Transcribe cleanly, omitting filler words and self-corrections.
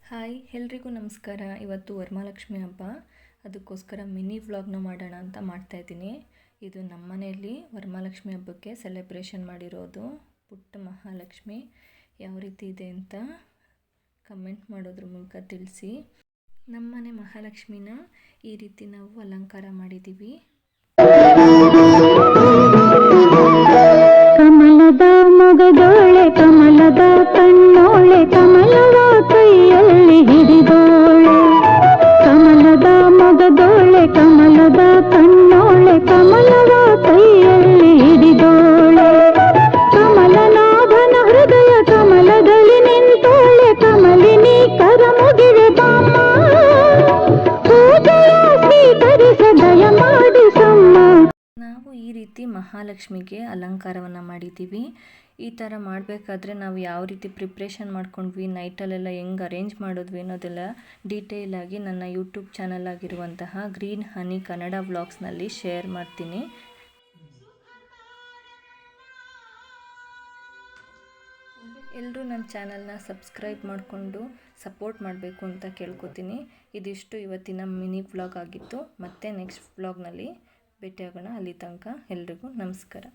Hi ಎಲ್ರಿಗೂ ನಮಸ್ಕಾರ. ಇವತ್ತು ವರಮಹಾಲಕ್ಷ್ಮಿ ಹಬ್ಬ, ಅದಕ್ಕೋಸ್ಕರ ಮಿನಿ ವ್ಲಾಗ್ನ ಮಾಡೋಣ ಅಂತ ಮಾಡ್ತಾಯಿದ್ದೀನಿ. ಇದು ನಮ್ಮ ಮನೆಯಲ್ಲಿ ವರಮಹಾಲಕ್ಷ್ಮಿ ಹಬ್ಬಕ್ಕೆ ಸೆಲೆಬ್ರೇಷನ್ ಮಾಡಿರೋದು. ಪುಟ್ಟ ಮಹಾಲಕ್ಷ್ಮಿ ಯಾವ ರೀತಿ ಇದೆ ಅಂತ ಕಮೆಂಟ್ ಮಾಡೋದ್ರ ಮೂಲಕ ತಿಳಿಸಿ. ನಮ್ಮ ಮನೆ ಮಹಾಲಕ್ಷ್ಮಿನ ಈ ರೀತಿ ನಾವು ಅಲಂಕಾರ ಮಾಡಿದ್ದೀವಿ. ಕಮಲದ ಮೊಗದೋಳೆ ಕಮಲದ ಕಣ್ಣೋಳೆ ಕಮಲವ ಕೈಯಲ್ಲಿ ಹಿಡಿದೋಳೆ. ಕಮಲದ ಮೊಗದೋಳೆ ಕಮಲದ ಕಣ್ಣೋಳೆ ಕಮಲವ ಕೈಯಲ್ಲಿ ಹಿಡಿದೋಳೆ. ಕಮಲನಾಭನ ಹೃದಯ ಕಮಲದಲ್ಲಿ ನಿಂತೋಳೆ. ಕಮಲಿನಿ ಕರ ಮುಗಿವೆ ಬಾಮ್ಮ, ಪೂಜೆಯ ಸ್ವೀಕರಿಸ ದಯ ಮಾಡಿಸಮ್ಮ. ನಾವು ಈ ರೀತಿ ಮಹಾಲಕ್ಷ್ಮಿಗೆ ಅಲಂಕಾರವನ್ನು ಮಾಡಿದ್ದೀವಿ. ಈ ಥರ ಮಾಡಬೇಕಾದ್ರೆ ನಾವು ಯಾವ ರೀತಿ ಪ್ರಿಪ್ರೇಷನ್ ಮಾಡ್ಕೊಂಡ್ವಿ, ನೈಟಲ್ಲೆಲ್ಲ ಹೆಂಗೆ ಅರೇಂಜ್ ಮಾಡಿದ್ವಿ ಅನ್ನೋದೆಲ್ಲ ಡೀಟೇಲಾಗಿ ನನ್ನ ಯೂಟ್ಯೂಬ್ ಚಾನಲ್ ಆಗಿರುವಂತಹ ಗ್ರೀನ್ ಹನಿ ಕನ್ನಡ ವ್ಲಾಗ್ಸ್ನಲ್ಲಿ ಶೇರ್ ಮಾಡ್ತೀನಿ. ಎಲ್ಲರೂ ನನ್ನ ಚಾನಲ್ನ ಸಬ್ಸ್ಕ್ರೈಬ್ ಮಾಡಿಕೊಂಡು ಸಪೋರ್ಟ್ ಮಾಡಬೇಕು ಅಂತ ಕೇಳ್ಕೊತೀನಿ. ಇದಿಷ್ಟು ಇವತ್ತಿನ ಮಿನಿ ವ್ಲಾಗ್ ಆಗಿತ್ತು. ಮತ್ತೆ ನೆಕ್ಸ್ಟ್ ವ್ಲಾಗ್ನಲ್ಲಿ ಭೇಟಿಯಾಗೋಣ. ಅಲ್ಲಿ ತನಕ ಎಲ್ರಿಗೂ ನಮಸ್ಕಾರ.